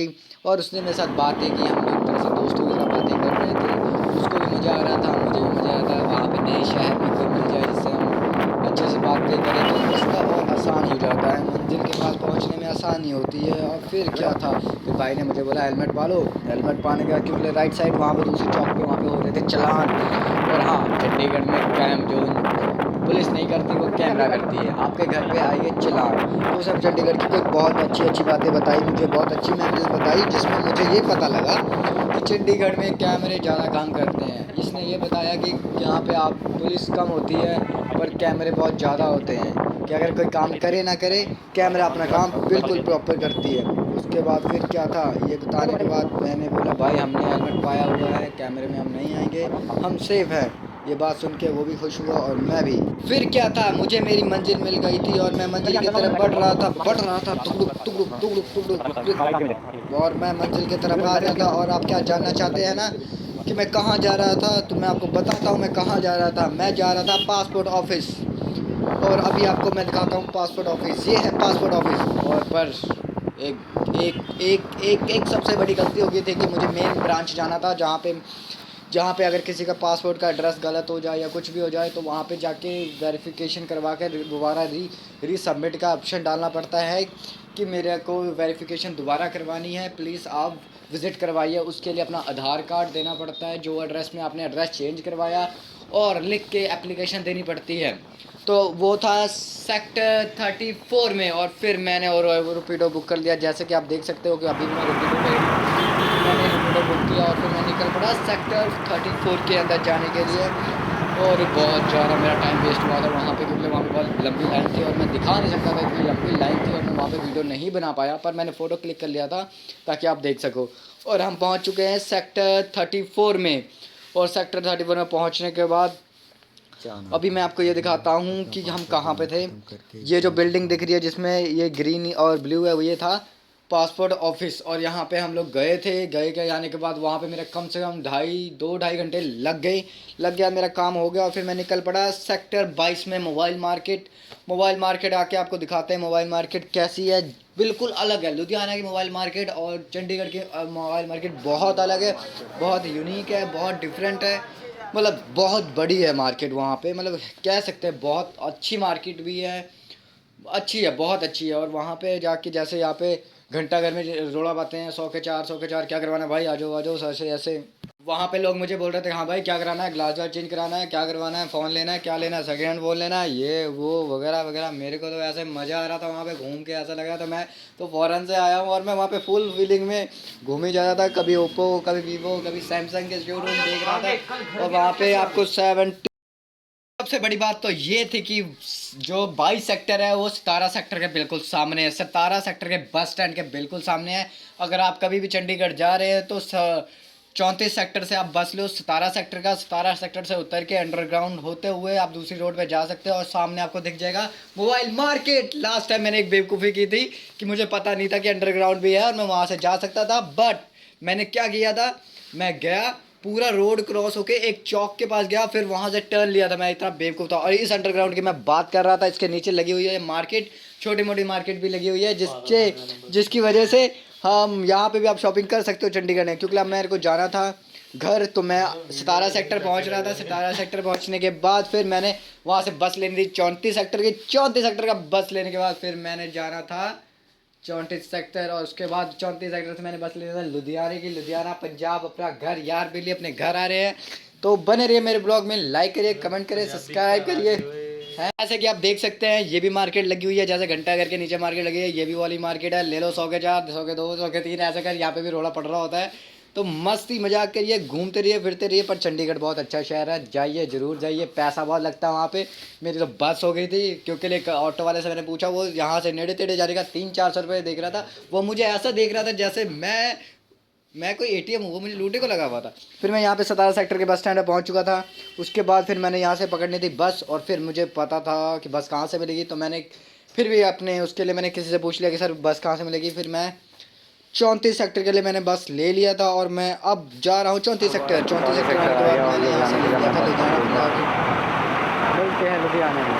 गई और उसने मेरे साथ बातें की, हम एक तरह से दोस्तों के साथ बातें कर रहे थे। उसको भी मज़ा आ रहा था, मुझे भी मज़ा आ रहा था। वहाँ पे नए शहर में कोई मिल जाए जिससे हम अच्छे से बातें करें तो रास्ता और आसान हो जाता है, मंजिल के पास पहुंचने में आसानी होती है। और फिर क्या था, फिर भाई ने मुझे बोला हेलमेट पा लो। हेलमेट पाने के बाद क्योंकि राइट साइड वहाँ पे दूसरी चौक पे वहाँ पे हो रहे थे चालान। और हाँ, चंडीगढ़ में कैम जो पुलिस नहीं करती वो कैमरा करती है, आपके घर पे आइए चालान। तो सब चंडीगढ़ की कुछ बहुत अच्छी बातें बताई, मुझे बहुत अच्छी मेमोरीज बताई, जिसमें मुझे ये पता लगा कि चंडीगढ़ में कैमरे ज़्यादा काम करते हैं। इसने ये बताया कि यहाँ पे आप पुलिस कम होती है पर कैमरे बहुत ज़्यादा होते हैं, कि अगर कोई काम करे ना करे, कैमरा अपना काम बिल्कुल प्रॉपर करती है। उसके बाद फिर क्या था, ये बताने के बाद मैंने बोला भाई हमने हेलमेट पाया हुआ है, कैमरे में हम नहीं आएंगे, हम सेफ हैं। ये बात सुन के वो भी खुश हुआ और मैं भी। फिर क्या था, मुझे मेरी मंजिल मिल गई थी और मैं मंजिल की तरफ बढ़ रहा था टुकड़ुक टुकड़ुक टुकड़ुक टुकड़ुक, और मैं मंजिल की तरफ आ गया था। और आप क्या जानना चाहते हैं ना कि मैं कहाँ जा रहा था, तो मैं आपको बताता हूँ मैं कहाँ जा रहा था। मैं जा रहा था पासपोर्ट ऑफिस, और अभी आपको मैं दिखाता हूँ पासपोर्ट ऑफिस। ये है पासपोर्ट ऑफिस। और पर एक एक एक एक एक सबसे बड़ी गलती हो गई थी कि मुझे मेन ब्रांच जाना था, जहाँ पे अगर किसी का पासपोर्ट का एड्रेस गलत हो जाए या कुछ भी हो जाए तो वहाँ पे जाके वेरिफिकेशन करवा कर दोबारा री सबमिट का ऑप्शन डालना पड़ता है कि मेरे को वेरिफिकेशन दोबारा करवानी है, प्लीज़ आप विज़िट करवाइए। उसके लिए अपना आधार कार्ड देना पड़ता है, जो एड्रेस में आपने एड्रेस चेंज करवाया, और लिख के एप्लीकेशन देनी पड़ती है। तो वो था सेक्टर 34 में। और फिर मैंने और रैपिडो बुक कर लिया, जैसे कि आप देख सकते हो कि अभी मैं रैपिडो बुक किया और फिर मैं निकल पड़ा सेक्टर 34 के अंदर जाने के लिए। और बहुत ज़्यादा मेरा टाइम वेस्ट हुआ था वहाँ पे, क्योंकि वहाँ पे बहुत लंबी लाइन थी और मैं दिखा नहीं सकता था, इतनी लंबी लाइन थी और मैं वहाँ पे वीडियो नहीं बना पाया, पर मैंने फ़ोटो क्लिक कर लिया था ताकि आप देख सको। और हम पहुँच चुके हैं सेक्टर 34 में। और सेक्टर 34 में पहुँचने के बाद अभी मैं आपको ये दिखाता हूँ कि हम कहाँ पे थे। ये जो बिल्डिंग दिख रही है जिसमें ये ग्रीन और ब्लू है, वो ये था पासपोर्ट ऑफिस। और यहाँ पे हम लोग गए के आने के बाद वहाँ पे मेरा कम से कम 2-2.5 घंटे लग गया, मेरा काम हो गया। और फिर मैं निकल पड़ा सेक्टर 22 में मोबाइल मार्केट आके आपको दिखाते हैं मोबाइल मार्केट कैसी है। बिल्कुल अलग है, लुधियाना की मोबाइल मार्केट और चंडीगढ़ की मोबाइल मार्केट बहुत अलग है, बहुत यूनिक है, बहुत डिफरेंट है। मतलब बहुत बड़ी है मार्केट वहाँ पे, मतलब कह सकते हैं बहुत अच्छी मार्केट भी है, अच्छी है, बहुत अच्छी है। और वहाँ पे जाके जैसे यहाँ पे घंटा घर में रोड़ा पाते हैं 100 के 4 क्या करवाना है भाई, आ जाओ ऐसे ऐसे। वहाँ पे लोग मुझे बोल रहे थे हाँ भाई क्या कराना है, ग्लास चेंज कराना है, क्या करवाना है, फ़ोन लेना है, क्या लेना है, सेकेंड हैंड फ़ोन लेना है, ये वो वगैरह वगैरह। मेरे को तो ऐसे मज़ा आ रहा था वहाँ पे घूम के, ऐसा लग रहा था मैं तो फ़ॉरेन से आया हूँ। और मैं वहाँ पे फुल फीलिंग में घूम ही जा रहा था, कभी ओप्पो, कभी वीवो, कभी सैमसंग के शोरूम देख रहा था। और वहाँ पे आपको सबसे बड़ी बात तो ये थी कि जो 22 सेक्टर है वो 17 सेक्टर के बिल्कुल सामने है, 17 सेक्टर के बस स्टैंड के बिल्कुल सामने है। अगर आप कभी भी चंडीगढ़ जा रहे हैं तो 34 सेक्टर से आप बस लो 17 सेक्टर का, 17 सेक्टर से उतर के अंडरग्राउंड होते हुए आप दूसरी रोड पे जा सकते हो और सामने आपको दिख जाएगा मोबाइल मार्केट। लास्ट टाइम मैंने एक बेवकूफ़ी की थी कि मुझे पता नहीं था कि अंडरग्राउंड भी है और मैं वहाँ से जा सकता था, बट मैंने क्या किया था, मैं गया पूरा रोड क्रॉस होके एक चौक के पास गया, फिर वहाँ से टर्न लिया था। मैं इतना बेवकूफ़ था। और इस अंडरग्राउंड की मैं बात कर रहा था, इसके नीचे लगी हुई है मार्केट, छोटी मोटी मार्केट भी लगी हुई है, जिसकी वजह से हम यहाँ पे भी आप शॉपिंग कर सकते हो चंडीगढ़ में। क्योंकि अब मेरे को जाना था घर, तो मैं 17 सेक्टर पहुँच रहा था। 17 सेक्टर पहुँचने के बाद फिर मैंने वहाँ से बस लेनी थी 34 सेक्टर की। 34 सेक्टर का बस लेने के बाद फिर मैंने जाना था 34 सेक्टर, और उसके बाद 34 सेक्टर से मैंने बस लिया था लुधियाना पंजाब, अपना घर यार बिल्ली अपने घर आ रहे हैं। तो बने रहिए मेरे ब्लॉग में, लाइक करिए, कमेंट करिए, सब्सक्राइब करिए। है जैसे कि आप देख सकते हैं ये भी मार्केट लगी हुई है, जैसे घंटा घर के नीचे मार्केट लगी है, ये भी वाली मार्केट है। ले लो 100 के 4, 100 के 2, 100 के 3, ऐसे कर यहाँ पे भी रोड़ा पड़ रहा होता है। तो मस्ती मजाक करिए, घूमते रहिए, फिरते रहिए। पर चंडीगढ़ बहुत अच्छा शहर है, जाइए ज़रूर जाइए। पैसा बहुत लगता है वहाँ पे। मेरी तो बस हो गई थी, क्योंकि एक ऑटो वाले से मैंने पूछा, वो यहाँ से नेड़े तेड़े जाने का 300-400 रुपये देख रहा था। वो मुझे ऐसा देख रहा था जैसे मैं कोई एटीएम हूँ, वो मुझे लूटे को लगा हुआ था। फिर मैं यहाँ पे 17 सेक्टर के बस स्टैंड पर पहुँच चुका था। उसके बाद फिर मैंने यहाँ से पकड़नी थी बस, और फिर मुझे पता था कि बस कहाँ से मिलेगी। तो मैंने फिर भी अपने उसके लिए मैंने किसी से पूछ लिया कि सर बस कहाँ से मिलेगी। फिर मैं 34 सेक्टर के लिए मैंने बस ले लिया था, और मैं अब जा रहा हूँ 34 सेक्टर। 34 सेक्टर आने के बाद मैंने यहाँ से ले लिया था लुधियाना। मिलते हैं लुधियाना में।